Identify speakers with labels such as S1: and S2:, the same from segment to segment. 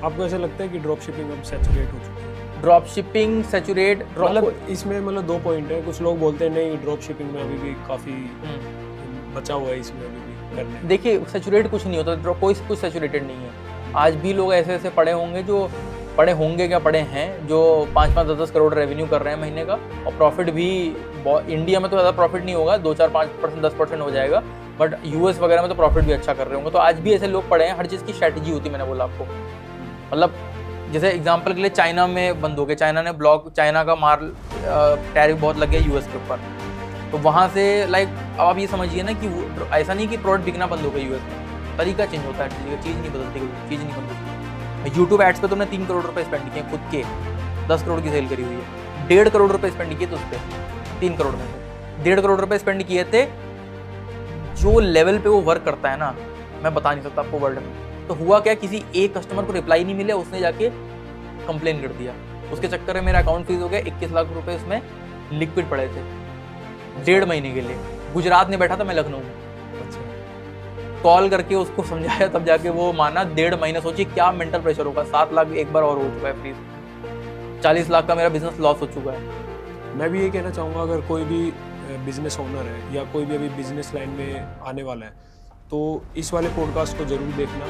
S1: आपको ऐसा लगता है कि ड्रॉप शिपिंग अब सैचुरेट हो चुकी है?
S2: ड्रॉप शिपिंग सैचुरेट
S1: मतलब इसमें मतलब 2 पॉइंट है। कुछ लोग बोलते हैं नहीं, ड्रॉप शिपिंग में अभी भी काफ़ी बचा हुआ है इसमें अभी भी करने।
S2: देखिए सैचुरेट कुछ नहीं होता, कोई कुछ सैचुरेटेड नहीं है। आज भी लोग ऐसे ऐसे पड़े होंगे जो पड़े होंगे क्या पड़े हैं जो 5-5, 10-10 करोड़ रेवेन्यू कर रहे हैं महीने का, और प्रॉफिट भी इंडिया में तो ज़्यादा प्रॉफिट नहीं होगा, 2-4-5%, 10% हो जाएगा, बट यूएस वगैरह में तो प्रॉफिट भी अच्छा कर रहे होंगे। तो आज भी ऐसे लोग पड़े हैं। हर चीज़ की स्ट्रैटेजी होती है, मैंने बोला आपको। मतलब जैसे एग्जांपल के लिए चाइना में बंद हो गया, चाइना ने ब्लॉक, चाइना का माल टैरिफ बहुत लग गया यूएस के ऊपर, तो वहाँ से लाइक अब आप ये समझिए ना कि ऐसा नहीं कि प्रोडक्ट बिकना बंद हो गया यूएस में, तरीका चेंज होता है, चीज़ नहीं बदलती, चीज़ नहीं बदलती। यूट्यूब एड्स पे तुमने 3 करोड़ रुपए स्पेंड किए खुद के, 10 करोड़ की सेल करी हुई है, 1.5 करोड़ रुपए स्पेंड किए थे उस पर, 3 करोड़ में से 1.5 करोड़ रुपए स्पेंड किए थे। जो लेवल पे वो वर्क करता है ना, मैं बता नहीं सकता आपको वर्ल्ड में। तो हुआ क्या, किसी एक कस्टमर को रिप्लाई नहीं मिले, उसने जाके कंप्लेन कर दिया, उसके चक्कर में मेरा अकाउंट फ्रीज हो गया, 21 लाख रुपए उसमें लिक्विड पड़े थे 1.5 महीने के लिए। गुजरात में बैठा था, मैं लखनऊ में। कॉल करके उसको समझाया, तब जाके वो माना। 1.5 महीने, सोचिए क्या मेंटल प्रेशर होगा। 7 लाख एक बार और हो चुका है फ्रीज, 40 लाख का मेरा बिजनेस लॉस हो चुका है।
S1: मैं भी ये कहना चाहूँगा, अगर कोई भी बिजनेस ओनर है या कोई भी अभी बिजनेस लाइन में आने वाला है, तो इस वाले पॉडकास्ट को ज़रूर देखना,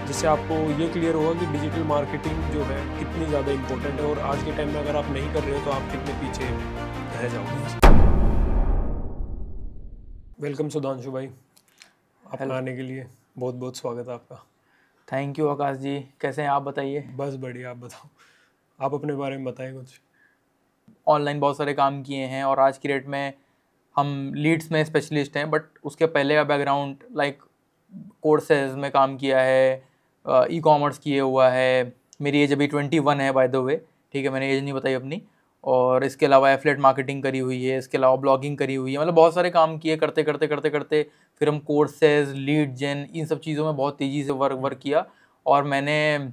S1: जिससे आपको ये क्लियर होगा कि डिजिटल मार्केटिंग जो है कितनी ज़्यादा इम्पोर्टेंट है, और आज के टाइम में अगर आप नहीं कर रहे हो तो आप कितने पीछे रह जाओगे। वेलकम सुधांशु भाई, आप आने के लिए बहुत बहुत स्वागत है आपका।
S2: थैंक यू आकाश जी, कैसे हैं आप, बताइए।
S1: बस बढ़िया, आप बताओ, आप अपने बारे में बताएं कुछ।
S2: ऑनलाइन बहुत सारे काम किए हैं, और आज की डेट में हम लीड्स में स्पेशलिस्ट हैं, बट उसके पहले का बैकग्राउंड लाइक कोर्सेज में काम किया है, ई कॉमर्स किए हुआ है। मेरी एज अभी 21 है बाय द वे, ठीक है, मैंने एज नहीं बताई अपनी। और इसके अलावा एफिलिएट मार्केटिंग करी हुई है, इसके अलावा ब्लॉगिंग करी हुई है। मतलब बहुत सारे काम किए, करते करते करते करते फिर हम कोर्सेज, लीड जेन, इन सब चीज़ों में बहुत तेज़ी से वर्क किया, और मैंने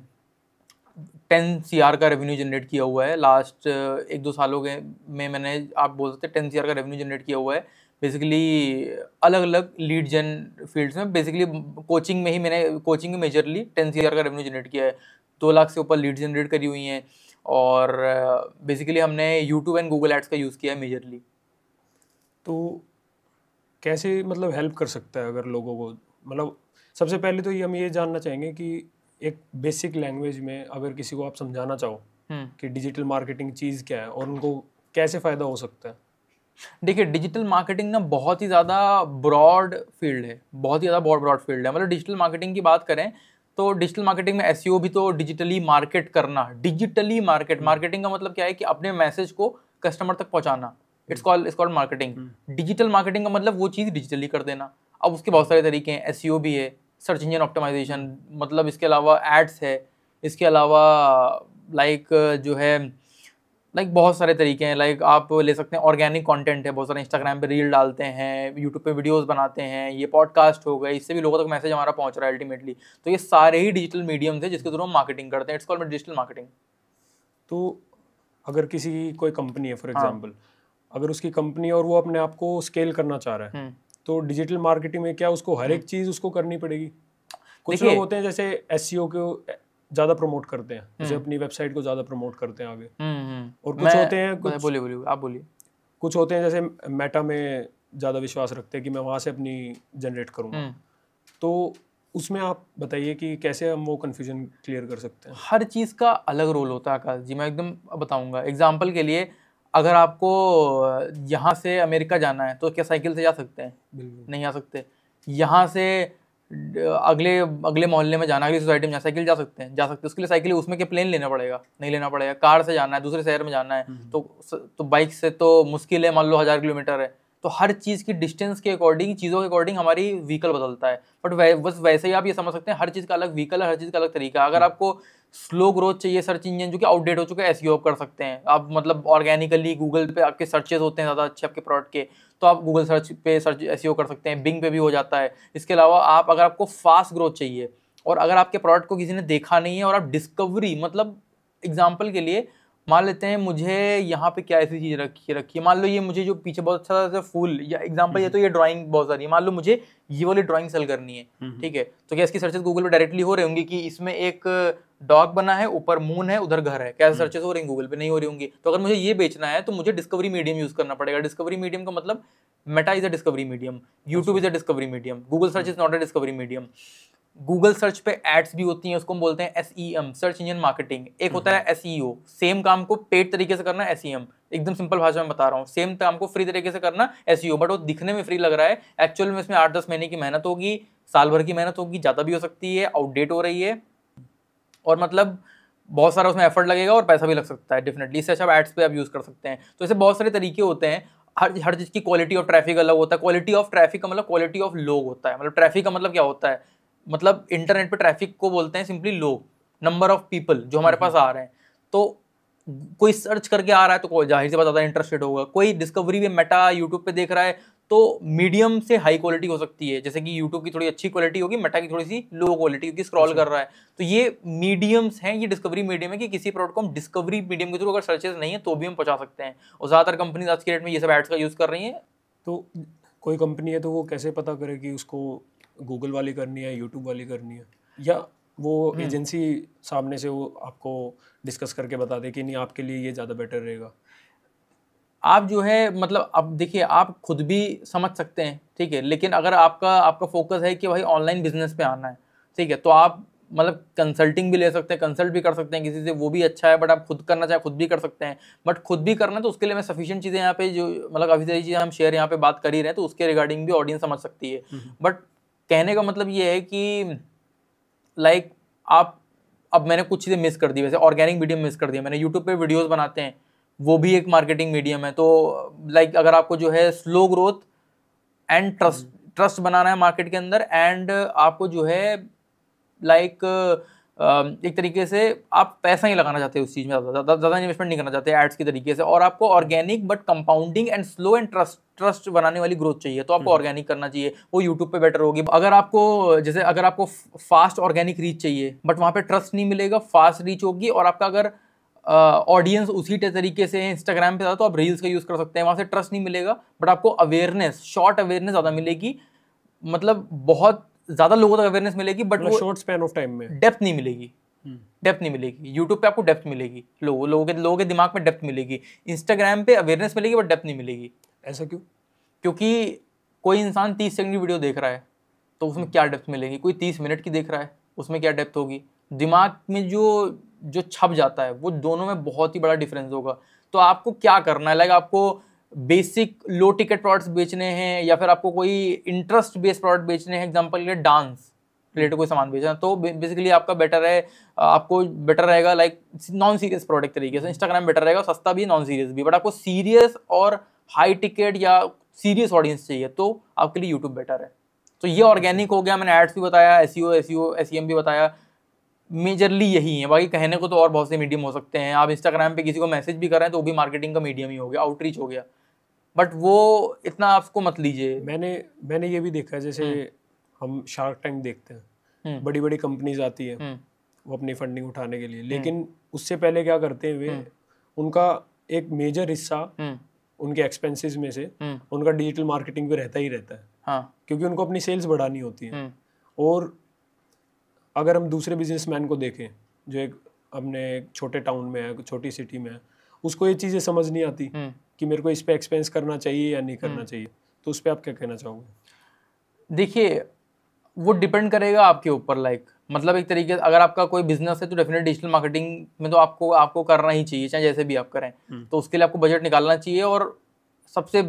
S2: 10 CR का रेवेन्यू जनरेट किया हुआ है लास्ट 1-2 सालों के में। मैंने, आप बोल सकते हैं 10 CR का रेवेन्यू जनरेट किया हुआ है बेसिकली अलग अलग लीड जेन फील्ड्स में। बेसिकली कोचिंग में ही मैंने, कोचिंग में मेजरली 10 CR का रेवेन्यू जनरेट किया है, 2 लाख से ऊपर लीड जनरेट करी हुई हैं, और बेसिकली हमने यूट्यूब एंड गूगल एड्स का यूज़ किया है मेजरली।
S1: तो कैसे मतलब हेल्प कर सकता है अगर लोगों को, मतलब सबसे पहले तो हम ये जानना चाहेंगे कि एक बेसिक लैंग्वेज में अगर किसी को आप समझाना चाहो कि डिजिटल मार्केटिंग चीज़ क्या है और उनको कैसे फ़ायदा हो सकता है।
S2: देखिए डिजिटल मार्केटिंग ना बहुत ही ज़्यादा ब्रॉड फील्ड है, बहुत ही ज़्यादा ब्रॉड फील्ड है। मतलब डिजिटल मार्केटिंग की बात करें तो डिजिटल मार्केटिंग में एसईओ भी तो डिजिटली मार्केट करना, डिजिटली मार्केटिंग का मतलब क्या है कि अपने मैसेज को कस्टमर तक पहुंचाना, it's called marketing. Digital marketing का मतलब वो चीज़ डिजिटली कर देना। अब उसके बहुत सारे तरीके हैं, एसईओ भी है, सर्च इंजन ऑप्टिमाइजेशन, मतलब इसके अलावा एड्स है, इसके अलावा लाइक जो है लाइक बहुत सारे तरीके हैं। लाइक आप ले सकते हैं ऑर्गेनिक कंटेंट है, बहुत सारे इंस्टाग्राम पे रील डालते हैं, यूट्यूब पे वीडियोस बनाते हैं, ये पॉडकास्ट हो गए, इससे भी लोगों तक मैसेज हमारा पहुंच रहा है अल्टीमेटली। तो ये सारे ही डिजिटल मीडियम थे जिसके थ्रू हम मार्केटिंग करते हैं, इट्स कॉल्ड डिजिटल मार्केटिंग।
S1: तो अगर किसी की कोई कंपनी है फॉर एग्जांपल, अगर उसकी कंपनी और वो अपने आप को स्केल करना चाह रहा है, तो डिजिटल मार्केटिंग में क्या उसको हर एक चीज़ उसको करनी पड़ेगी? कुछ लोग होते हैं जैसे एसईओ को ज़्यादा प्रमोट करते हैं, जैसे अपनी वेबसाइट को ज़्यादा प्रमोट करते हैं आगे, और कुछ होते हैं,
S2: बोलिए आप बोलिए।
S1: कुछ होते हैं जैसे मेटा में ज़्यादा विश्वास रखते हैं कि मैं वहाँ से अपनी जनरेट करूँगा। तो उसमें आप बताइए कि कैसे हम वो कन्फ्यूजन क्लियर कर सकते हैं।
S2: हर चीज़ का अलग रोल होता है आकाश जी, मैं एकदम बताऊंगा। एग्जांपल के लिए अगर आपको यहाँ से अमेरिका जाना है तो क्या साइकिल से जा सकते हैं?
S1: बिल्कुल
S2: नहीं आ सकते। यहाँ से अगले मोहल्ले में जाना, अगली सोसाइटी में जाना, साइकिल जा सकते हैं? जा सकते हैं। उसके लिए साइकिल, उसमें क्या प्लेन लेना पड़ेगा? नहीं लेना पड़ेगा। कार से जाना है, दूसरे शहर में जाना है तो बाइक से तो मुश्किल है, मान लो 1000 किलोमीटर है। तो हर चीज़ की डिस्टेंस के अकॉर्डिंग, चीज़ों के अकॉर्डिंग हमारी व्हीकल बदलता है। बट बस वैसे ही आप ये समझ सकते हैं, हर चीज़ का अलग व्हीकल है, हर चीज़ का अलग तरीका। अगर आपको स्लो ग्रोथ चाहिए, सर्च इंजन जो कि आउटडेट हो चुका है, एसईओ कर सकते हैं आप। मतलब ऑर्गेनिकली गूगल पे आपके सर्चेस होते हैं ज़्यादा अच्छे आपके प्रोडक्ट के, तो आप गूगल सर्च पे सर्च एसईओ कर सकते हैं, बिंग पे भी हो जाता है। इसके अलावा आप, अगर आपको फास्ट ग्रोथ चाहिए और अगर आपके प्रोडक्ट को किसी ने देखा नहीं है और आप डिस्कवरी, मतलब एग्जाम्पल के लिए मान लेते हैं मुझे यहाँ पे क्या ऐसी चीज़ रखी है, मान लो ये मुझे जो पीछे बहुत अच्छा सा फूल, या एग्जाम्पल ये तो ये ड्राइंग बहुत सारी है, मान लो मुझे ये वाली ड्राइंग सेल करनी है, ठीक है, तो क्या इसकी सर्चेस गूगल पे डायरेक्टली हो रहे होंगे कि इसमें एक डॉग बना है, ऊपर मून है, उधर घर है, कैसे सर्चेस हो रही गूगल पे? नहीं हो रही होंगी। तो अगर मुझे ये बेचना है तो मुझे डिस्कवरी मीडियम यूज करना पड़ेगा। डिस्कवरी मीडियम का मतलब Meta is a discovery medium, YouTube is a discovery medium, Google search is not a discovery medium. Google search पे एड्स भी होती हैं, उसको हम बोलते हैं SEM, सर्च इंजन मार्केटिंग। एक होता है SEO, सेम काम को पेड तरीके से करना SEM, एकदम सिंपल भाषा में बता रहा हूँ। सेम काम को फ्री तरीके से करना SEO, बट वो दिखने में फ्री लग रहा है, एक्चुअल में इसमें 8-10 महीने की मेहनत होगी, साल भर की मेहनत होगी, ज़्यादा भी हो सकती है, आउटडेट हो रही है, और मतलब बहुत सारा उसमें एफर्ट लगेगा और पैसा भी लग सकता है डेफिनेटली। इससे अच्छा आप एड्स पे आप यूज़ कर सकते हैं। तो ऐसे बहुत सारे तरीके होते हैं। हर चीज़ की क्वालिटी ऑफ ट्रैफिक अलग होता है। क्वालिटी ऑफ ट्रैफिक का मतलब क्वालिटी ऑफ लोग होता है। मतलब ट्रैफिक का मतलब क्या होता है? मतलब इंटरनेट पे ट्रैफिक को बोलते हैं सिंपली लोग, नंबर ऑफ पीपल जो हमारे पास आ रहे हैं। तो कोई सर्च करके आ रहा है तो जाहिर सी बात ज़्यादा इंटरेस्टेड होगा। कोई डिस्कवरी में मेटा यूट्यूब पे देख रहा है तो मीडियम से हाई क्वालिटी हो सकती है, जैसे कि यूट्यूब की थोड़ी अच्छी क्वालिटी होगी, मेटा की थोड़ी सी लो क्वालिटी, क्योंकि स्क्रॉल कर रहा है। तो ये मीडियम्स हैं, ये डिस्कवरी मीडियम है कि किसी प्रोडक्ट को हम डिस्कवरी मीडियम के थ्रू अगर सर्चेस नहीं है तो भी हम पहुंचा सकते हैं। और ज़्यादातर कंपनीज आज के डेट में ये सब एड्स का यूज़ कर रही हैं।
S1: तो कोई कंपनी है तो वो कैसे पता करे कि उसको गूगल वाली करनी है, यूट्यूब वाली करनी है, या वो एजेंसी सामने से वो आपको डिस्कस करके बता दे कि नहीं आपके लिए ये ज़्यादा बेटर रहेगा?
S2: आप जो है मतलब अब देखिए, आप खुद भी समझ सकते हैं, ठीक है, लेकिन अगर आपका फोकस है कि भाई ऑनलाइन बिजनेस पे आना है, ठीक है, तो आप मतलब कंसल्टिंग भी ले सकते हैं, कंसल्ट भी कर सकते हैं किसी से, वो भी अच्छा है। बट आप खुद करना चाहे खुद भी कर सकते हैं। बट खुद भी करना तो उसके लिए मैं सफिशिएंट चीज़ें यहाँ पे जो मतलब काफ़ी सारी चीज़ें हम शेयर यहाँ पे बात कर ही रहे हैं, तो उसके रिगार्डिंग भी ऑडियंस समझ सकती है। बट कहने का मतलब ये है कि लाइक आप, अब मैंने कुछ चीज़ें मिस कर दी, वैसे ऑर्गेनिक मीडियम मिस कर दिया मैंने। यूट्यूब पे वीडियोस बनाते हैं, वो भी एक मार्केटिंग मीडियम है। तो लाइक अगर आपको जो है स्लो ग्रोथ एंड ट्रस्ट बनाना है मार्केट के अंदर, एंड आपको जो है लाइक एक तरीके से आप पैसा ही लगाना चाहते हैं उस चीज़ में, ज़्यादा इन्वेस्टमेंट नहीं करना चाहते एड्स की तरीके से, और आपको organic but compounding and slow and trust बनाने वाली ग्रोथ चाहिए, तो आपको ऑर्गेनिक करना चाहिए। वो यूट्यूब पे बेटर होगी। अगर आपको फास्ट ऑर्गेनिक रीच चाहिए बट वहाँ पे ट्रस्ट नहीं मिलेगा, फास्ट रीच होगी, और आपका अगर ऑडियंस उसी तरीके से इंस्टाग्राम पे था तो आप रील्स का यूज़ कर सकते हैं, वहाँ से ट्रस्ट नहीं मिलेगा बट आपको अवेयरनेस, शॉर्ट अवेयरनेस ज़्यादा मिलेगी, मतलब बहुत ज़्यादा लोगों तक अवेयरनेस मिलेगी, बट वो
S1: शॉर्ट स्पैन ऑफ टाइम में
S2: डेप्थ नहीं मिलेगी। डेप्थ नहीं मिलेगी। यूट्यूब पे आपको डेप्थ मिलेगी, लोगों के दिमाग में डेप्थ मिलेगी। इंस्टाग्राम पे अवेयरनेस मिलेगी बट डेप्थ नहीं मिलेगी।
S1: ऐसा क्यों?
S2: क्योंकि कोई इंसान 30 सेकंड की वीडियो देख रहा है तो उसमें क्या डेप्थ मिलेगी? कोई 30 मिनट की देख रहा है उसमें क्या डेप्थ होगी? दिमाग में जो छप जाता है वो दोनों में बहुत ही बड़ा डिफरेंस होगा। तो आपको क्या करना है, लाइक आपको बेसिक लो टिकट प्रोडक्ट्स बेचने हैं या फिर आपको कोई इंटरेस्ट बेस्ड प्रोडक्ट बेचने हैं, एग्जांपल के लिए डांस रिलेटेड कोई सामान बेचना, तो बेसिकली आपका बेटर है, आपको बेटर रहेगा लाइक नॉन सीरियस प्रोडक्ट तरीके से। इंस्टाग्राम बेटर रहेगा, सस्ता भी नॉन सीरियस भी, बट आपको सीरियस और हाई टिकट या सीरियस ऑडियंस चाहिए तो आपके लिए यूट्यूब बेटर है। तो ये ऑर्गेनिक हो गया, मैंने एड्स भी बताया, SEM भी बताया, मेजरली यही है। बाकी कहने को तो और बहुत से मीडियम हो सकते हैं। आप इंस्टाग्राम पे किसी को मैसेज भी कर रहे हैं तो वो भी मार्केटिंग का मीडियम ही हो गया, आउटरीच हो गया, बट वो इतना आपको मत लीजिए।
S1: मैंने ये भी देखा है, जैसे हम शार्क टैंक देखते हैं, बड़ी बड़ी कंपनीज आती है वो अपनी फंडिंग उठाने के लिए, लेकिन उससे पहले क्या करते हैं वे, उनका एक मेजर हिस्सा उनके एक्सपेंसेस में से उनका डिजिटल मार्केटिंग पे रहता ही रहता है।
S2: हाँ।
S1: क्योंकि उनको अपनी सेल्स बढ़ानी होती है। और अगर हम दूसरे बिजनेसमैन को देखें जो एक अपने छोटे टाउन में है, छोटी सिटी में है, उसको ये चीज़ें समझ नहीं आती कि मेरे को इस पे एक्सपेंस करना चाहिए या नहीं करना चाहिए, तो उस पर आप क्या कहना चाहोगे?
S2: देखिए, वो डिपेंड करेगा आपके ऊपर, लाइक मतलब एक तरीके से अगर आपका कोई बिजनेस है तो डेफिनेट डिजिटल मार्केटिंग में तो आपको करना ही चाहिए, चाहे जैसे भी आप करें। तो उसके लिए आपको बजट निकालना चाहिए, और सबसे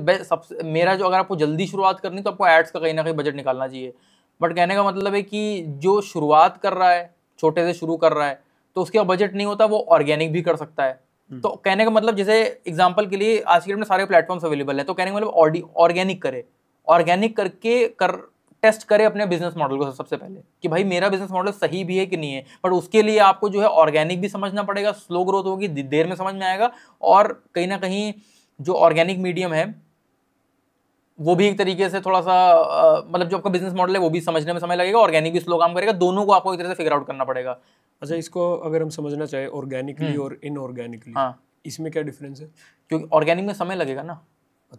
S2: मेरा जो, अगर आपको जल्दी शुरुआत करनी तो आपको एड्स का कहीं ना कहीं बजट निकालना चाहिए। बट कहने का मतलब है कि जो शुरुआत कर रहा है, छोटे से शुरू कर रहा है, तो उसके बजट नहीं होता, वो ऑर्गेनिक भी कर सकता है। तो कहने का मतलब, जैसे एग्जांपल के लिए आज के डेट में सारे प्लेटफॉर्म्स अवेलेबल हैं, तो कहने का मतलब ऑर्गेनिक करे, ऑर्गेनिक करके टेस्ट करे अपने बिजनेस मॉडल को सबसे पहले कि भाई मेरा बिजनेस मॉडल सही भी है कि नहीं है। बट उसके लिए आपको जो है ऑर्गेनिक भी समझना पड़ेगा, स्लो ग्रोथ होगी, देर में समझ में आएगा, और कहीं ना कहीं जो ऑर्गेनिक मीडियम है वो भी एक तरीके से थोड़ा सा मतलब जो आपका बिजनेस मॉडल है वो भी समझने में समय लगेगा, ऑर्गेनिक भी स्लो काम करेगा, दोनों को आपको एक तरह से फिगर आउट करना पड़ेगा।
S1: अच्छा, इसको अगर हम समझना चाहे ऑर्गेनिकली और इनऑर्गेनिकली, इसमें क्या डिफरेंस है?
S2: क्योंकि ऑर्गेनिक में समय लगेगा ना,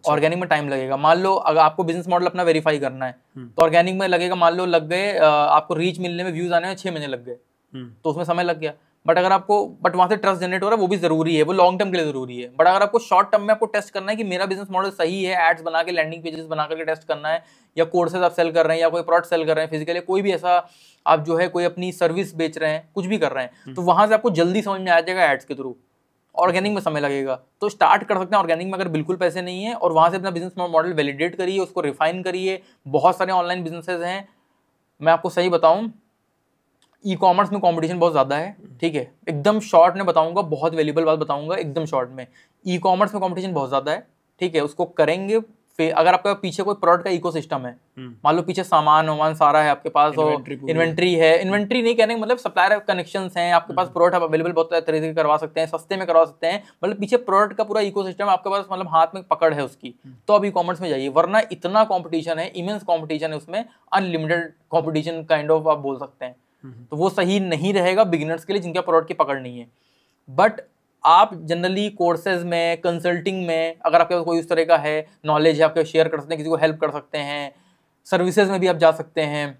S2: ऑर्गेनिक में टाइम लगेगा। मान लो अगर आपको बिजनेस मॉडल अपना वेरीफाई करना है तो ऑर्गेनिक में लगेगा, मान लो लग गए, आपको रीच मिलने में, व्यूज आने में 6 महीने लग गए, तो उसमें समय लग गया। बट अगर आपको वहाँ से ट्रस्ट जनरेट हो रहा है वो भी जरूरी है, वो लॉन्ग टर्म के लिए जरूरी है। बट अगर आपको शॉर्ट टर्म में आपको टेस्ट करना है कि मेरा बिजनेस मॉडल सही है, एड्स बना के लैंडिंग पेजेस बना करके टेस्ट करना है, या कोर्सेज आप सेल कर रहे हैं, या कोई प्रोडक्ट सेल कर रहे हैं फिजिकली, कोई भी ऐसा आप जो है कोई अपनी सर्विस बेच रहे हैं, कुछ भी कर रहे हैं, तो वहां से आपको जल्दी समझ में आ जाएगा एड्स के थ्रू। ऑर्गेनिक में समय लगेगा, तो स्टार्ट कर सकते हैं ऑर्गेनिक में अगर बिल्कुल पैसे नहीं है, और वहां से अपना बिजनेस मॉडल वैलिडेट करिए, उसको रिफाइन करिए। बहुत सारे ऑनलाइन बिजनेसेस हैं, मैं आपको सही बताऊं, ई कॉमर्स में कंपटीशन बहुत ज़्यादा है, ठीक है, एकदम शॉर्ट में बताऊंगा, बहुत वैल्यूबल बात बताऊंगा एकदम शॉर्ट में। ई कॉमर्स में कंपटीशन बहुत ज़्यादा है, ठीक है, उसको करेंगे। फिर अगर आपके पीछे कोई प्रोडक्ट का इकोसिस्टम है, मान लो पीछे सामान सारा है आपके पास, और इन्वेंट्री है, इन्वेंट्री नहीं कहने मतलब सप्लायर कनेक्शंस हैं आपके पास, प्रोडक्ट अवेलेबल बहुत तरीके से करवा सकते हैं, सस्ते में करवा सकते हैं, मतलब पीछे प्रोडक्ट का पूरा इकोसिस्टम आपके पास, मतलब हाथ में पकड़ है उसकी, तो अब ई कॉमर्स में जाइए। वरना इतना कॉम्पिटिशन है, इमेंस कॉम्पिटिशन है उसमें, अनलिमिटेड कॉम्पिटिशन काइंड ऑफ आप बोल सकते हैं, तो वो सही नहीं रहेगा बिगिनर्स के लिए जिनका प्रोडक्ट की पकड़ नहीं है। बट आप जनरली कोर्सेज में, कंसल्टिंग में, अगर आपके पास कोई उस तरह का है नॉलेज है, आपके शेयर कर सकते हैं, किसी को हेल्प कर सकते हैं, सर्विसेज में भी आप जा सकते हैं,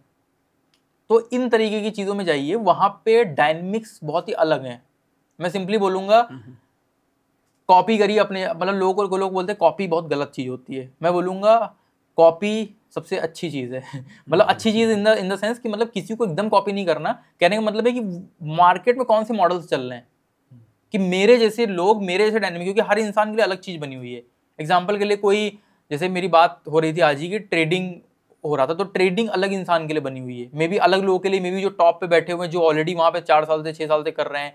S2: तो इन तरीके की चीज़ों में जाइए। वहाँ पे डायनेमिक्स बहुत ही अलग हैं। मैं सिंपली बोलूँगा, कॉपी करिए अपने, मतलब लोग बोलते हैं कॉपी बहुत गलत चीज़ होती है, मैं बोलूँगा कॉपी सबसे अच्छी चीज़ है। मतलब अच्छी चीज़ इन द सेंस कि मतलब किसी को एकदम कॉपी नहीं करना। कहने का मतलब है कि मार्केट में कौन से मॉडल्स चल रहे हैं, कि मेरे जैसे लोग, मेरे जैसे डायनेमिक, क्योंकि हर इंसान के लिए अलग चीज़ बनी हुई है। एग्जाम्पल के लिए कोई, जैसे मेरी बात हो रही थी आज ही की ट्रेडिंग हो रहा था, तो ट्रेडिंग अलग इंसान के लिए बनी हुई है, मे बी अलग लोगों के लिए, मे बी जो टॉप पे बैठे हुए हैं, जो ऑलरेडी वहाँ पे 4 साल से 6 साल से कर रहे हैं,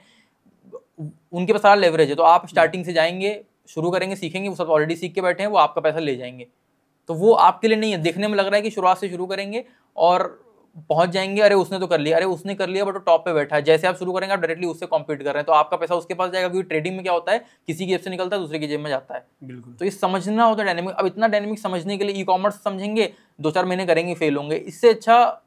S2: उनके पास सारा लेवरेज है। तो आप स्टार्टिंग से जाएंगे, शुरू करेंगे, सीखेंगे, वो सब ऑलरेडी सीख के बैठे हैं, वो आपका पैसा ले जाएंगे, तो वो आपके लिए नहीं है। देखने में लग रहा है कि शुरुआत से शुरू करेंगे और पहुंच जाएंगे, अरे उसने तो कर लिया, अरे उसने कर लिया, बट वो टॉप पे बैठा है। जैसे आप शुरू करेंगे आप डायरेक्टली उससे कॉम्पीट कर रहे हैं, तो आपका पैसा उसके पास जाएगा, क्योंकि ट्रेडिंग में क्या होता है, किसी की जेब से निकलता है दूसरे की जेब में जाता है।
S1: बिल्कुल।
S2: तो ये समझना होता है डायनेमिक। अब इतना डायनेमिक समझने के लिए ई कॉमर्स समझेंगे, 2-4 महीने करेंगे, फेल होंगे। इससे अच्छा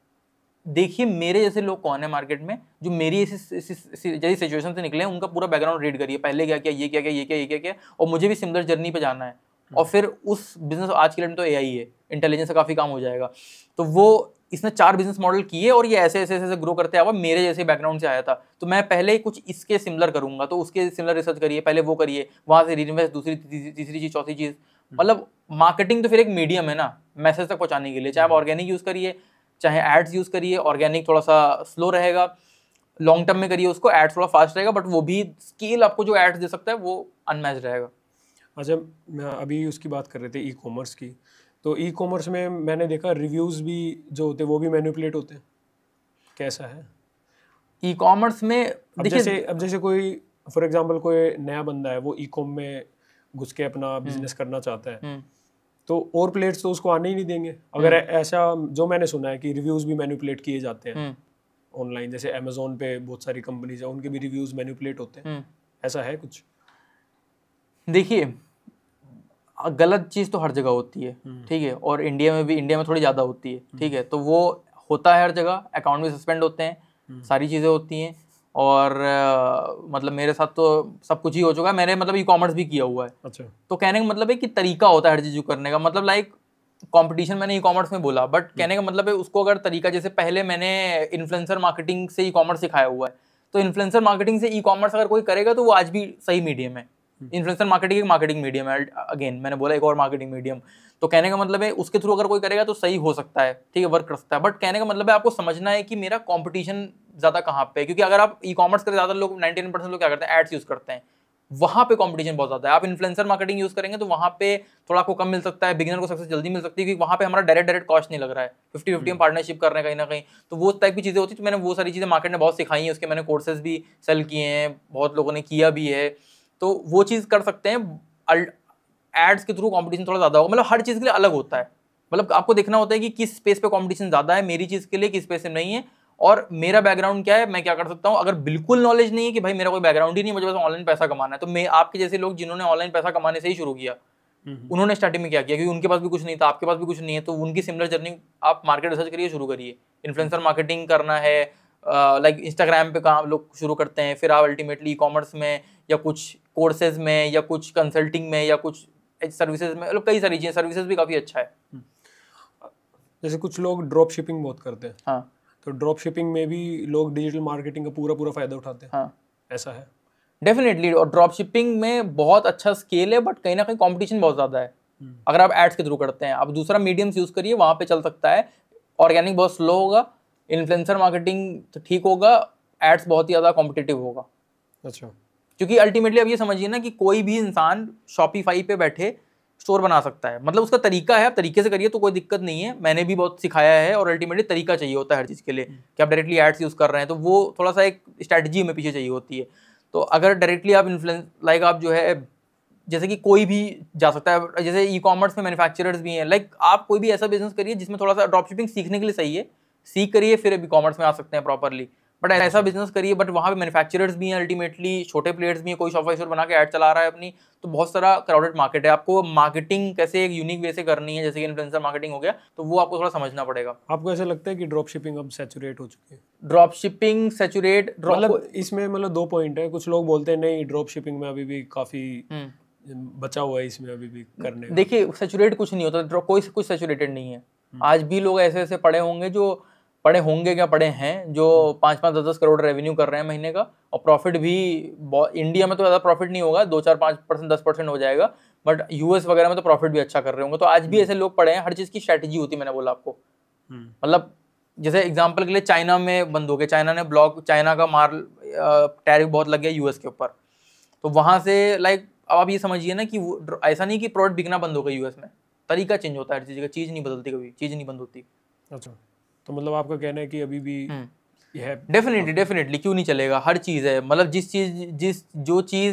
S2: देखिए मेरे जैसे लोग कौन है मार्केट में, जो मेरी जैसी सिचुएशन से निकले हैं, उनका पूरा बैकग्राउंड रीड करिए, पहले क्या किया, ये क्या किया, ये क्या, ये क्या किया, और मुझे भी सिमिलर जर्नी पे जाना है। और फिर उस बिजनेस, आज के लिए तो एआई है, इंटेलिजेंस से काफ़ी काम हो जाएगा। तो वो इसने 4 बिजनेस मॉडल किए, और ये ऐसे ऐसे ऐसे ग्रो करते आया। मेरे जैसे बैकग्राउंड से आया था, तो मैं पहले कुछ इसके सिमिलर करूंगा, तो उसके सिमिलर रिसर्च करिए, पहले वो करिए, वहाँ से रीइन्वेस्ट, दूसरी तीसरी चीज़, चौथी चीज़। मतलब मार्केटिंग तो फिर एक मीडियम है ना, मैसेज तक पहुँचाने के लिए। चाहे आप ऑर्गेनिक यूज़ करिए, चाहे एड्स यूज़ करिए। ऑर्गेनिक थोड़ा सा स्लो रहेगा, लॉन्ग टर्म में करिए उसको, एड्स थोड़ा फास्ट रहेगा, बट वो भी स्केल आपको जो एड्स दे सकता है वो अनमैच रहेगा।
S1: अच्छा, अभी उसकी बात कर रहे थे ई कॉमर्स की, तो ई कॉमर्स में मैंने देखा रिव्यूज़ भी जो होते हैं वो भी मैनिपुलेट होते हैं, कैसा है
S2: ई कॉमर्स में?
S1: अब जैसे कोई फॉर एग्जांपल कोई नया बंदा है, वो ई कॉम में घुस के अपना बिजनेस करना चाहता है, तो और प्लेयर्स तो उसको आने ही नहीं देंगे। अगर ऐसा, जो मैंने सुना है कि रिव्यूज़ भी मैनिपुलेट किए जाते हैं ऑनलाइन, जैसे अमेजोन पे बहुत सारी कंपनीज है, उनके भी रिव्यूज़ मैनिपुलेट होते हैं, ऐसा है कुछ?
S2: देखिए, गलत चीज़ तो हर जगह होती है, ठीक है, और इंडिया में थोड़ी ज़्यादा होती है, ठीक है, तो वो होता है हर जगह। अकाउंट भी सस्पेंड होते हैं, सारी चीज़ें होती हैं, और मतलब मेरे साथ तो सब कुछ ही हो चुका है। मैंने मतलब ई कॉमर्स भी किया हुआ है।
S1: अच्छा।
S2: तो कहने का मतलब है कि तरीका होता है हर चीज़ करने का, मतलब लाइक कंपटीशन मैंने ई कॉमर्स में बोला, बट कहने का मतलब है उसको अगर तरीका, जैसे पहले मैंने इन्फ्लुएंसर मार्केटिंग से ई कॉमर्स सिखाया हुआ है, तो इन्फ्लुएंसर मार्केटिंग से ई कॉमर्स अगर कोई करेगा तो वो आज भी सही मीडियम है। इन्फ्लुएंसर मार्केटिंग एक मार्केटिंग मीडियम है, अगेन मैंने बोला एक और मार्केटिंग मीडियम। तो कहने का मतलब है उसके थ्रू अगर कोई करेगा तो सही हो सकता है, ठीक है, वर्क कर सकता है। बट कहने का मतलब है आपको समझना है कि मेरा कंपटीशन ज़्यादा कहाँ पे है, क्योंकि अगर आप ई कॉमर्स करते, ज़्यादा लोग 99% लोग क्या करते हैं, एड्स यूज़ करते हैं, वहाँ पे कंपटीशन बहुत ज़्यादा है। आप इन्फ्लुएंसर मार्केटिंग यूज़ करेंगे तो वहाँ पे थोड़ा आपको कम मिल सकता है, बिगिनर को सक्सेस जल्दी मिल सकती है, क्योंकि वहाँ पे हमारा डायरेक्ट कॉस्ट नहीं लग रहा है, 50-50 हम पार्टनरशिप कर रहे हैं कहीं ना कहीं। तो वो टाइप की चीज़ें होती है। तो मैंने वो सारी चीज़ें मार्केट में बहुत सिखाई हैं, उसके मैंने कोर्सेज भी सेल किए हैं, बहुत लोगों ने किया भी है, तो वो चीज़ कर सकते हैं। एड्स के थ्रू कंपटीशन थोड़ा ज़्यादा होगा, मतलब हर चीज़ के लिए अलग होता है। मतलब आपको देखना होता है कि किस स्पेस पे कंपटीशन ज़्यादा है, मेरी चीज़ के लिए किस स्पेस में नहीं है, और मेरा बैकग्राउंड क्या है, मैं क्या कर सकता हूँ। अगर बिल्कुल नॉलेज नहीं है कि भाई मेरा कोई बैकग्राउंड ही नहीं, मुझे बस ऑनलाइन पैसा कमाना है, तो मैं आपके जैसे लोग जिन्होंने ऑनलाइन पैसा कमाने से ही शुरू किया, उन्होंने स्टार्टिंग में क्या किया, क्योंकि उनके पास भी कुछ नहीं था, आपके पास भी कुछ नहीं है, तो उनकी सिमिलर जर्नी आप मार्केट रिसर्च करिए, शुरू करिए। इन्फ्लुएंसर मार्केटिंग करना है, लाइक इंस्टाग्राम पे काम लोग शुरू करते हैं, फिर आप अल्टीमेटली ई कॉमर्स में या कुछ कोर्सेज में या कुछ कंसल्टिंग में या कुछ सर्विसेज में, मतलब कई सारी चीज़ें, सर्विसेज भी काफ़ी अच्छा है।
S1: जैसे कुछ लोग ड्रॉप शिपिंग बहुत करते हैं,
S2: हाँ,
S1: तो ड्रॉप शिपिंग में भी लोग डिजिटल मार्केटिंग का पूरा फायदा उठाते हैं।
S2: हाँ,
S1: ऐसा है?
S2: डेफिनेटली, और ड्रॉप शिपिंग में बहुत अच्छा स्केल है, बट कहीं ना कहीं कंपटीशन बहुत ज़्यादा है अगर आप एड्स के थ्रू करते हैं। अब दूसरा मीडियम्स यूज़ करिए, वहाँ पे चल सकता है। ऑर्गेनिक बहुत स्लो होगा, इन्फ्लुएंसर मार्केटिंग तो ठीक होगा, एड्स बहुत ही ज़्यादा कॉम्पिटिटिव होगा।
S1: अच्छा,
S2: क्योंकि अल्टीमेटली अब ये समझिए ना कि कोई भी इंसान शॉपिफाई पे बैठे स्टोर बना सकता है, मतलब उसका तरीका है, आप तरीके से करिए तो कोई दिक्कत नहीं है। मैंने भी बहुत सिखाया है, और अल्टीमेटली तरीका चाहिए होता है हर चीज़ के लिए कि आप डायरेक्टली एड्स यूज़ कर रहे हैं तो वो थोड़ा सा एक स्ट्रैटेजी में पीछे चाहिए होती है। तो अगर डायरेक्टली आप इन्फ्लुएंस लाइक आप जो है, जैसे कि कोई भी जा सकता है, जैसे ई कॉमर्स में मैन्युफैक्चरर्स भी हैं, लाइक आप कोई भी ऐसा बिजनेस करिए जिसमें थोड़ा सा ड्रॉप शिपिंग सीखने के लिए सही है, सीख करिए फिर ई कॉमर्स में आ सकते हैं प्रॉपरली। बट ऐसा बिजनेस करिए बट वहाँ पे मैन्युफैक्चरर्स भी हैं, अल्टीमेटली छोटे प्लेयर्स भी हैं, कोई शॉपिफाई स्टोर बना के ऐड चला रहा है अपनी, तो बहुत सारा क्राउडेड मार्केट है। आपको मार्केटिंग कैसे एक यूनिक वे से करनी है, जैसे कि इन्फ्लुएंसर मार्केटिंग हो गया, तो वो आपको थोड़ा समझना पड़ेगा।
S1: आपको ऐसा लगता है कि ड्रॉप शिपिंग अब सैचुरेट हो चुकी है?
S2: ड्रॉप शिपिंग सैचुरेट,
S1: मतलब इसमें मतलब 2 पॉइंट है। कुछ लोग बोलते हैं नहीं, ड्रॉप शिपिंग में अभी भी काफी बचा हुआ है इसमें अभी भी करने का।
S2: देखिए, सैचुरेट कुछ नहीं होता, कोई कुछ सैचुरेटेड नहीं है। आज भी लोग ऐसे ऐसे पड़े होंगे जो पड़े होंगे क्या पड़े हैं, जो 5-5, 10-10 करोड़ रेवेन्यू कर रहे हैं महीने का, और प्रॉफिट भी इंडिया में तो ज़्यादा प्रॉफिट नहीं होगा, 2-4-5%, 10% हो जाएगा, बट यूएस वगैरह में तो प्रॉफिट भी अच्छा कर रहे होंगे। तो आज भी ऐसे लोग पड़े हैं। हर चीज़ की स्ट्रैटेजी होती है, मैंने बोला आपको। मतलब जैसे एग्जाम्पल के लिए चाइना में बंद हो गया, चाइना ने ब्लॉक, चाइना का माल टैरिफ बहुत लग गया यूएस के ऊपर, तो वहाँ से लाइक अब आप ये समझिए ना कि वो ऐसा नहीं कि प्रोडक्ट बिकना बंद हो गया यूएस में, तरीका चेंज होता है हर चीज़ का, चीज़ नहीं बदलती, कभी चीज़ नहीं बंद होती।
S1: अच्छा, तो मतलब आपका कहना है कि अभी भी यह
S2: डेफिनेटली क्यों नहीं चलेगा, हर चीज़ है। मतलब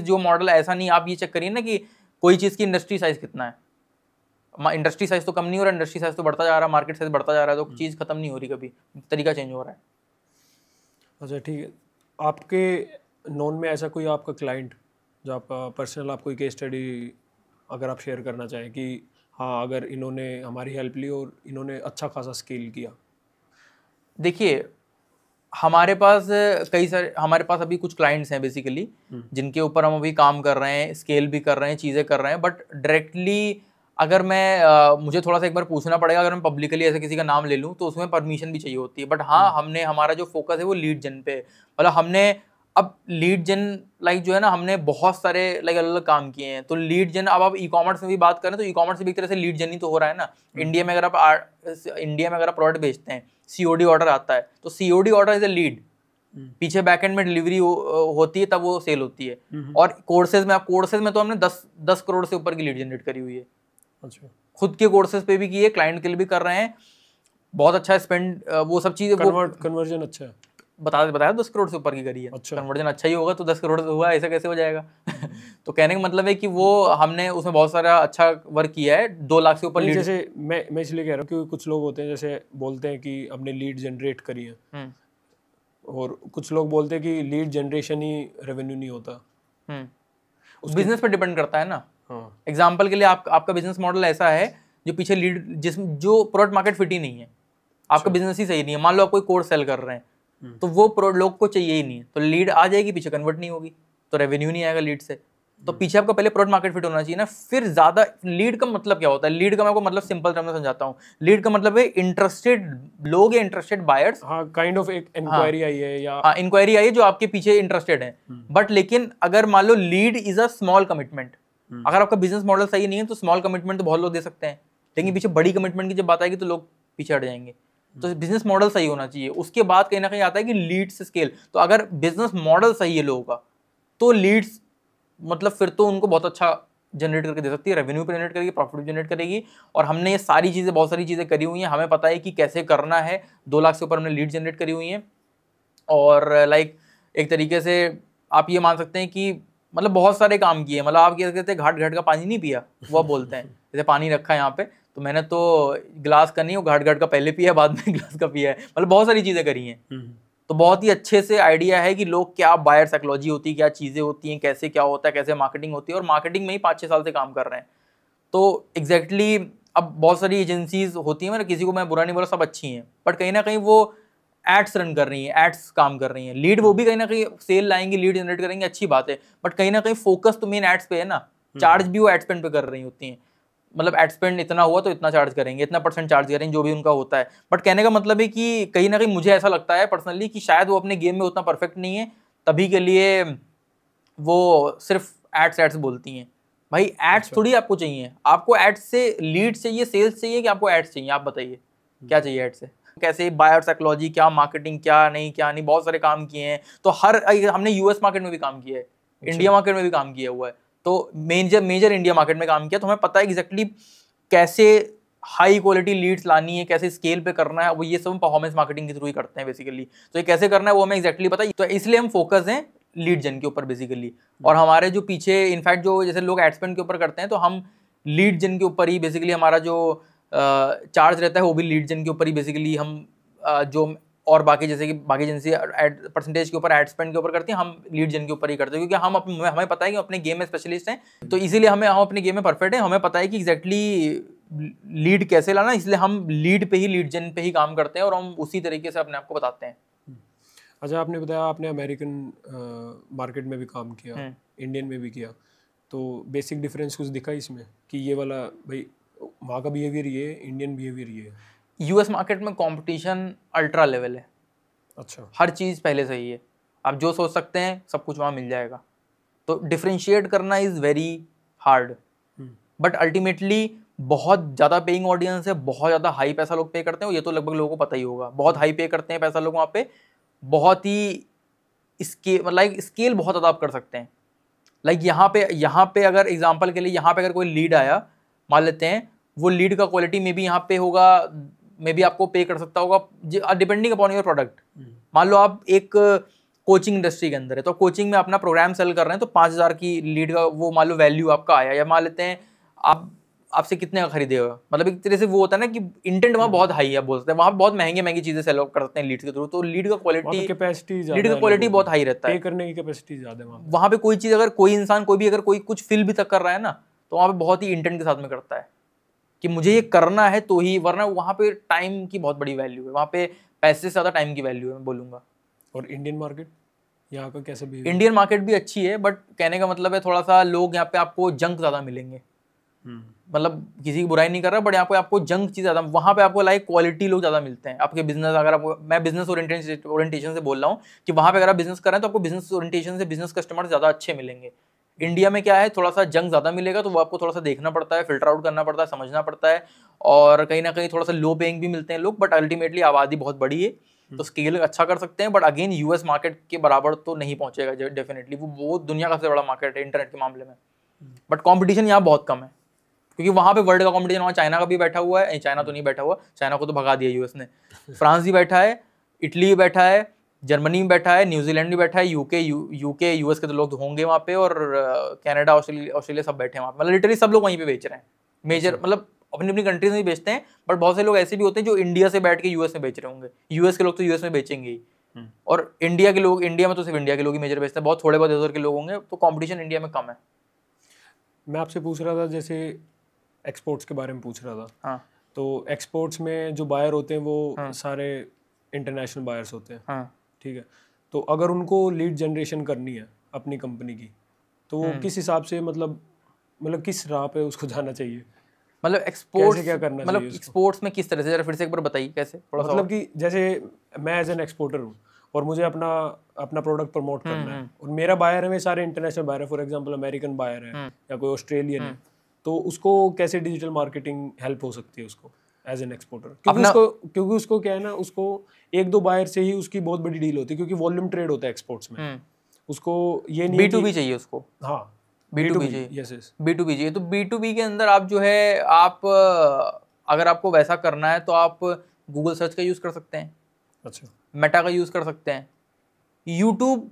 S2: जो मॉडल, ऐसा नहीं, आप ये चेक करिए ना कि कोई चीज़ की इंडस्ट्री साइज कितना है, इंडस्ट्री साइज तो कम नहीं हो रहा, इंडस्ट्री साइज तो बढ़ता जा रहा है, मार्केट साइज बढ़ता जा रहा है, तो चीज़ खत्म नहीं हो रही, कभी तरीका चेंज हो रहा है।
S1: अच्छा, ठीक है। आपके नॉन में ऐसा कोई आपका क्लाइंट जो आपका पर्सनल, आप कोई केस स्टडी अगर आप शेयर करना चाहें कि हाँ, अगर इन्होंने हमारी हेल्प ली और इन्होंने अच्छा खासा स्केल किया?
S2: देखिए, हमारे पास अभी कुछ क्लाइंट्स हैं बेसिकली, जिनके ऊपर हम अभी काम कर रहे हैं, स्केल भी कर रहे हैं, चीज़ें कर रहे हैं। बट डायरेक्टली अगर मुझे थोड़ा सा एक बार पूछना पड़ेगा, अगर मैं पब्लिकली ऐसे किसी का नाम ले लूँ तो उसमें परमिशन भी चाहिए होती है। बट हाँ, हमारा जो फोकस है वो लीड जन पे, मतलब हमने अब लीड जन लाइक जो है ना, हमने बहुत सारे लाइक अलग अलग काम किए हैं। तो लीड जन, अब आप ई कॉमर्स में भी बात करें तो ई कॉमर्स भी एक तरह से लीड जन ही तो हो रहा है ना। इंडिया में अगर आप प्रोडक्ट बेचते हैं, सीओडी ऑर्डर आता है, तो COD order is a lead, पीछे बैकएंड में डिलीवरी होती है, तब वो सेल होती है। और कोर्सेज में तो हमने 10 करोड़ से ऊपर की लीड जनरेट करी हुई है।
S1: अच्छा,
S2: खुद के कोर्सेज पे भी किए, क्लाइंट के लिए भी कर रहे हैं, बहुत अच्छा स्पेंड, वो सब चीज़ें,
S1: कन्वर्जन अच्छा है।
S2: बताया 10 करोड़ से ऊपर की करी है।
S1: अच्छा,
S2: कन्वर्जन अच्छा ही होगा तो 10 करोड़ हुआ, ऐसा कैसे हो जाएगा? तो कहने का मतलब है कि वो हमने उसमें बहुत सारा अच्छा वर्क किया है। 2 लाख से ऊपर लीड,
S1: जैसे मैं इसलिए कह रहा हूँ क्योंकि कुछ लोग होते हैं जैसे बोलते हैं कि हमने लीड जनरेट करी है, और कुछ लोग बोलते हैं कि लीड जनरेशन ही रेवेन्यू नहीं होता।
S2: बिजनेस पर डिपेंड करता है ना।
S1: हाँ,
S2: एग्जाम्पल के लिए आपका बिजनेस मॉडल ऐसा है जो पीछे लीड, जो प्रोडक्ट मार्केट फिट ही नहीं है, आपका बिजनेस ही सही नहीं है। मान लो आप कोई कोर्स सेल कर रहे हैं, तो वो लोग को चाहिए ही नहीं, तो लीड आ जाएगी, पीछे कन्वर्ट नहीं होगी, तो रेवेन्यू नहीं आएगा लीड से। तो पीछे आपका पहले प्रोडक्ट मार्केट फिट होना चाहिए ना, फिर ज्यादा। लीड का मतलब क्या होता है? लीड का मैं आपको मतलब सिंपल टर्म में समझाता हूँ। लीड का मतलब है इंटरेस्टेड लोग या इंटरेस्टेड बायर्स।
S1: हाँ, काइंड ऑफ एक इंक्वायरी आई है, या
S2: हाँ, इंक्वायरी आई है जो आपके पीछे इंटरेस्टेड है। बट लेकिन अगर मान लो lead is a small commitment, अगर आपका बिजनेस मॉडल सही नहीं है तो स्मॉल कमिटमेंट तो बहुत लोग दे सकते हैं, लेकिन पीछे बड़ी कमिटमेंट की जब बात आएगी तो लोग पीछे हट जाएंगे। तो बिजनेस मॉडल सही होना चाहिए। उसके बाद कहीं ना कहीं आता है कि लीड से स्केल। तो अगर बिजनेस मॉडल सही है लोगों का, तो लीड्स मतलब फिर तो उनको बहुत अच्छा जनरेट करके दे सकती है, रेवेन्यू भी जनरेट करेगी, प्रॉफिट भी जनरेट करेगी। और हमने ये सारी चीज़ें, बहुत सारी चीज़ें करी हुई हैं, हमें पता है कि कैसे करना है। 2 लाख से ऊपर हमने लीड जनरेट करी हुई हैं। और लाइक एक तरीके से आप ये मान सकते हैं कि मतलब बहुत सारे काम किए। मतलब आप क्या कहते हैं, घाट घाट का पानी नहीं पिया, वो बोलते हैं। जैसे पानी रखा है यहाँ पे, तो मैंने तो गिलास का नहीं, वो घाट घाट का पहले पिया, बाद में गिलास का पिया है। मतलब बहुत सारी चीज़ें करी हैं। तो बहुत ही अच्छे से आइडिया है कि लोग क्या, बायर साइकोलॉजी होती है, क्या चीज़ें होती हैं, कैसे क्या होता है, कैसे मार्केटिंग होती है। और मार्केटिंग में ही 5-6 साल से काम कर रहे हैं। तो एग्जैक्टली अब बहुत सारी एजेंसीज होती हैं, मतलब किसी को मैं बुरा नहीं बोला, सब अच्छी हैं, बट कहीं ना कहीं वो एड्स रन कर रही हैं, एड्स काम कर रही हैं। लीड वो भी कहीं ना कहीं सेल लाएंगी, लीड जनरेट करेंगे, अच्छी बात है। बट कहीं ना कहीं फोकस तो मेन एड्स पे है ना। चार्ज भी वो एड स्पेंड पे कर रही होती हैं। मतलब एड स्पेंड इतना हुआ तो इतना चार्ज करेंगे, इतना % चार्ज करेंगे, जो भी उनका होता है। बट कहने का मतलब है कि कहीं ना कहीं मुझे ऐसा लगता है पर्सनली कि शायद वो अपने गेम में उतना परफेक्ट नहीं है, तभी के लिए वो सिर्फ एड्स बोलती हैं। भाई एड्स थोड़ी आपको चाहिए, आपको एड्स से लीड चाहिए, सेल्स चाहिए कि आपको एड्स चाहिए? आप बताइए क्या चाहिए एड्स से? कैसे बायर साइकोलॉजी, क्या मार्केटिंग, क्या नहीं, बहुत सारे काम किए हैं। तो हमने यूएस मार्केट में भी काम किया है, इंडिया मार्केट में भी काम किया हुआ है, तो मेजर इंडिया मार्केट में काम किया, तो हमें पता है एग्जैक्टली कैसे हाई क्वालिटी लीड्स लानी है, कैसे स्केल पे करना है। वो ये सब परफॉर्मेंस मार्केटिंग के थ्रू ही करते हैं बेसिकली। तो ये कैसे करना है वो हमें एग्जैक्टली पता है, तो इसलिए हम फोकस हैं लीड जन के ऊपर बेसिकली। और हमारे जो पीछे इनफैक्ट जो जैसे लोग एड स्पेंड के ऊपर करते हैं, तो हम लीड जन के ऊपर ही बेसिकली हमारा जो चार्ज रहता है वो भी लीड जन के ऊपर ही बेसिकली हम जो और बाकी जैसे कि बाकी एजेंसी परसेंटेज के ऊपर एड स्पेंड के ऊपर करती हैं, हम लीड जन के ऊपर ही करते हैं, क्योंकि हमें पता है कि अपने गेम में स्पेशलिस्ट हैं, तो इसीलिए हम अपने गेम में परफेक्ट हैं। हमें पता है कि एग्जैक्टली लीड कैसे लाना, इसलिए हम लीड पे ही, लीड जन पे ही काम करते हैं और हम उसी तरीके से अपने आप को बताते हैं।
S1: अच्छा, आपने बताया आपने अमेरिकन मार्केट में भी काम किया, इंडियन में भी किया, तो बेसिक डिफरेंस कुछ दिखा इसमें कि ये वाला भाई वहाँ का बिहेवियर ये है, इंडियन बिहेवियर ये है?
S2: यूएस मार्केट में कंपटीशन अल्ट्रा लेवल है।
S1: अच्छा, हर
S2: चीज़ पहले से ही है, आप जो सोच सकते हैं सब कुछ वहाँ मिल जाएगा। तो डिफरेंशिएट करना is very hard, but ultimately बहुत ज़्यादा पेइंग ऑडियंस है, बहुत ज़्यादा हाई पैसा लोग पे करते हैं, ये तो लगभग लोगों को पता ही होगा। बहुत हाई पे करते हैं पैसा लोग वहाँ पे, बहुत ही स्केल बहुत ज़्यादा आप कर सकते हैं। यहाँ पे अगर एग्जांपल के लिए यहाँ पे अगर कोई लीड आया, मान लेते हैं वो लीड का क्वालिटी में भी यहाँ पे होगा, मे बी आपको पे कर सकता होगा डिपेंडिंग अपॉन योर प्रोडक्ट। मान लो आप एक कोचिंग इंडस्ट्री के अंदर है, तो कोचिंग में अपना प्रोग्राम सेल कर रहे हैं, तो 5,000 की लीड का वो मान लो वैल्यू आपका आया, या मान लेते हैं आपसे कितने का खरीदेगा। मतलब एक तरह से वो होता है ना कि इंटेंट वहाँ बहुत हाई है, बोलते हैं वहाँ बहुत महंगी चीजें सेल कर सकते हैं लीड के थ्रू, तो लीड का क्वालिटी बहुत हाई रहता है,
S1: पे करने की कैपेसिटी ज्यादा है
S2: वहाँ पे। कोई चीज अगर कोई इंसान अगर कोई कुछ फील भी तक कर रहा है ना, तो वहाँ पे बहुत ही इंटेंट के साथ में करता है कि मुझे ये करना है तो ही, वरना वहाँ पे टाइम की बहुत बड़ी वैल्यू है, वहाँ पे पैसे से ज्यादा टाइम की वैल्यू है, मैं बोलूँगा।
S1: और इंडियन मार्केट यहाँ का कैसे भी?
S2: इंडियन मार्केट भी अच्छी है, बट कहने का मतलब है थोड़ा सा लोग यहाँ पे आपको जंक ज़्यादा मिलेंगे। मतलब किसी की बुराई नहीं कर रहा, बट यहाँ पे आपको जंक चीज़ ज़्यादा, वहाँ पे आपको लाइक क्वालिटी लोग ज़्यादा मिलते हैं आपके बिजनेस। अगर आपको, मैं बिजनेस ओरिएंटेशन से बोल रहा हूँ कि वहाँ पे अगर आप बिजनेस कर रहे हैं तो आपको बिजनेस ओरिएंटेशन से बिजनेस कस्टमर ज़्यादा अच्छे मिलेंगे। इंडिया में क्या है, थोड़ा सा जंक ज़्यादा मिलेगा, तो वो आपको थोड़ा सा देखना पड़ता है, फिल्टर आउट करना पड़ता है, समझना पड़ता है, और कहीं ना कहीं थोड़ा सा लो पेइंग भी मिलते हैं लोग, बट अल्टीमेटली आबादी बहुत बड़ी है, तो स्केल अच्छा कर सकते हैं। बट अगेन यूएस मार्केट के बराबर तो नहीं पहुंचेगा डेफिनेटली, वो दुनिया का सबसे बड़ा मार्केट है इंटरनेट के मामले में, बट कॉम्पिटिशन यहाँ बहुत कम है, क्योंकि वहाँ पे वर्ल्ड का कॉम्पिटिशन, वहाँ चाइना का भी बैठा हुआ है, चाइना तो नहीं बैठा हुआ, चाइना को तो भगा दिया यूएस ने, फ्रांस भी बैठा है, इटली भी बैठा है, जर्मनी में बैठा है, न्यूजीलैंड भी बैठा है, यूके यूएस के तो लोग होंगे वहाँ पे, और कनाडा, ऑस्ट्रेलिया सब बैठे हैं वहाँ पे, मतलब लिटरली सब लोग वहीं पे बेच रहे हैं मेजर, मतलब अपनी अपनी कंट्रीज में बेचते हैं, बट बहुत से लोग ऐसे भी होते हैं जो इंडिया से बैठ के यूएस में बेच रहे होंगे। यूएस के लोग तो यूएस में बेचेंगे ही, और इंडिया के लोग, इंडिया में तो सिर्फ इंडिया के लोग ही मेजर बेचते हैं, बहुत थोड़े बहुत इधर के लोग होंगे, तो कॉम्पिटिशन इंडिया में कम है।
S1: मैं आपसे पूछ रहा था, जैसे एक्सपोर्ट्स के बारे में पूछ रहा था।
S2: हाँ।
S1: तो एक्सपोर्ट्स में जो बायर होते हैं वो सारे इंटरनेशनल बायर्स होते हैं।
S2: हाँ।
S1: ठीक है, तो अगर उनको लीड जनरेशन करनी है अपनी कंपनी की, तो किस हिसाब से, मतलब किस राह पे उसको जाना चाहिए?
S2: मतलब एक्सपोर्ट्स
S1: क्या करना
S2: मतलब एक्सपोर्ट्स में किस तरह से, जरा फिर से एक बार बताइए कैसे थोड़ा सा।
S1: मतलब कि जैसे मैं एज एन एक्सपोर्टर हूँ और मुझे अपना प्रोडक्ट प्रमोट करना है, और मेरा बायर है, मेरे सारे इंटरनेशनल बायर है, फॉर एग्जांपल अमेरिकन बायर है या कोई ऑस्ट्रेलियन है, तो उसको कैसे डिजिटल मार्केटिंग हेल्प हो सकती है उसको एज एन एक्सपोर्टर? क्योंकि उसको क्या है ना, उसको 1-2 बायर से ही उसकी बहुत बड़ी डील होती है, क्योंकि वॉल्यूम ट्रेड होता है एक्सपोर्ट्स में। उसको ये नहीं
S2: B2B चाहिए उसको।
S1: हाँ,
S2: B2B चाहिए।
S1: यस,
S2: B2B चाहिए। तो B2B के अंदर आप जो है, आप अगर आपको वैसा करना है तो आप गूगल सर्च का यूज़ कर सकते हैं।
S1: अच्छा।
S2: मेटा का यूज़ कर सकते हैं। यूट्यूब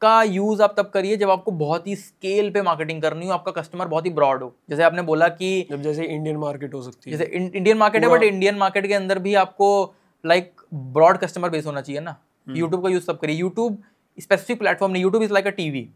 S2: का यूज़ आप तब करिए जब आपको बहुत ही स्केल पे मार्केटिंग करनी हो, आपका कस्टमर बहुत ही ब्रॉड हो। जैसे आपने बोला कि
S1: जब जैसे इंडियन मार्केट हो सकती है,
S2: जैसे इंडियन मार्केट है, बट इंडियन मार्केट के अंदर भी आपको लाइक ब्रॉड कस्टमर बेस होना चाहिए ना। यूट्यूब का यूज़ तब करिए। यूट्यूब स्पेसिफिक प्लेटफॉर्म नहीं, YouTube is like a TV,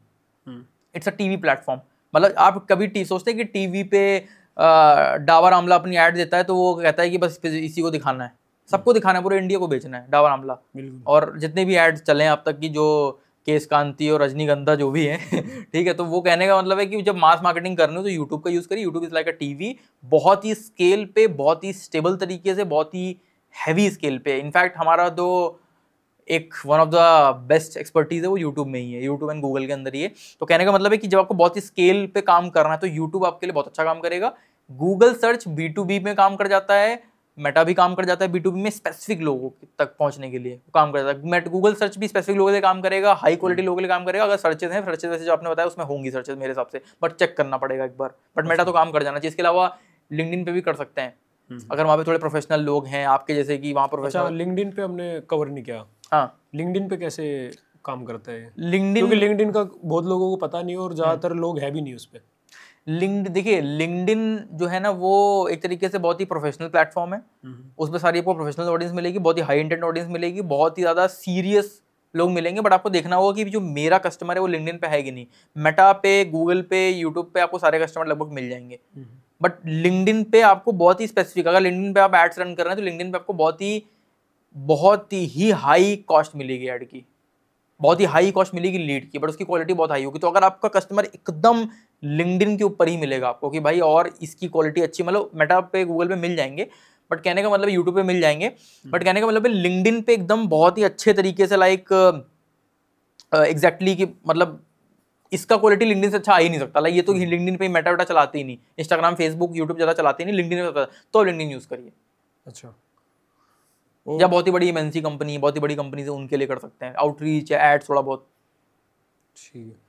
S2: it's a TV platform. मतलब आप कभी सोचते हैं कि टीवी पे डाबर आमला अपनी ऐड देता है तो वो कहता है कि बस इसी को दिखाना है, सबको दिखाना है, पूरे इंडिया को बेचना है डाबर आमला। और जितने भी एड्स चले हैं अब तक की, जो केस कांति और रजनीगंधा जो भी है ठीक है, तो वो कहने का मतलब है कि जब मास मार्केटिंग करनी हो तो यूट्यूब का यूज़ करिए। YouTube is like a TV, बहुत ही स्केल पे, बहुत ही स्टेबल तरीके से, बहुत ही हैवी स्केल पे। इनफैक्ट हमारा जो एक one of the best expertise है वो यूट्यूब में ही है, यूट्यूब एंड गूगल के अंदर ही है। तो कहने का मतलब है कि जब आपको बहुत ही स्केल पे काम करना है तो यूट्यूब आपके लिए बहुत अच्छा काम करेगा। गूगल सर्च B2B में काम कर जाता है, मेटा भी काम कर जाता है B2B में, स्पेसिफिक लोगों तक पहुंचने के लिए काम कर जाता है। गूगल सर्च भी स्पेसिफिक लोगों के लिए काम करेगा, हाई क्वालिटी लोगों के लिए काम करेगा। अगर सर्चेज हैं, सर्चेज वैसे जो आपने बताया उसमें होंगी सर्चेज मेरे हिसाब से, बट चेक करना पड़ेगा एक बार। बट मेटा तो काम कर जाना चाहिए। इसके अलावा लिंक्डइन पे भी कर सकते हैं अगर वहाँ पे थोड़े प्रोफेशनल लोग हैं आपके जैसे कि वहाँ प्रोफेशनल।
S1: अच्छा, लिंक्डइन पे हमने कवर नहीं किया।
S2: हाँ,
S1: लिंक्डइन पे कैसे काम करता है
S2: लिंक्डइन,
S1: क्योंकि लिंक्डइन का बहुत लोगों को पता नहीं और ज्यादातर लोग है भी नहीं उस पे।
S2: देखिए लिंक्डइन जो है ना वो एक तरीके से बहुत ही प्रोफेशनल प्लेटफॉर्म है। उसमें सारी आपको प्रोफेशनल ऑडियंस मिलेगी, बहुत ही हाई इंटेंट ऑडियंस मिलेगी, बहुत ही ज़्यादा सीरियस लोग मिलेंगे। बट आपको देखना होगा कि जो मेरा कस्टमर है वो लिंक्डइन पे है कि नहीं। मेटा पे, गूगल पे, यूट्यूब पे आपको सारे कस्टमर लगभग मिल जाएंगे, बट लिंक्डइन पे आपको बहुत ही स्पेसिफिक, अगर लिंक्डइन पे आप एड्स रन कर रहे हैं तो लिंक्डइन पे आपको बहुत ही हाई कॉस्ट मिलेगी ऐड की, बहुत ही हाई कॉस्ट मिलेगी लीड की, बट उसकी क्वालिटी बहुत हाई होगी। तो अगर आपका कस्टमर एकदम लिंक्डइन के ऊपर ही मिलेगा आपको कि भाई और इसकी क्वालिटी अच्छी, मतलब मेटा पे, गूगल पे मिल जाएंगे, बट कहने का मतलब यूट्यूब पे मिल जाएंगे, बट कहने का मतलब लिंक्डइन पे एकदम बहुत ही अच्छे तरीके से लाइक एग्जैक्टली कि मतलब इसका क्वालिटी लिंक्डइन से अच्छा आ ही नहीं सकता। लाइक ये तो लिंक्डइन पे मेटा वेटा चलाते ही नहीं, इंस्टाग्राम, फेसबुक, यूट्यूब ज़्यादा चलाते ही नहीं, लिंक्डइन पे तो लिंक्डइन यूज़ करिए।
S1: अच्छा,
S2: या बहुत ही बड़ी एमएनसी कंपनी, बहुत ही बड़ी कंपनी से उनके लिए कर सकते हैं आउटरीच या एड्स थोड़ा बहुत।
S1: ठीक है।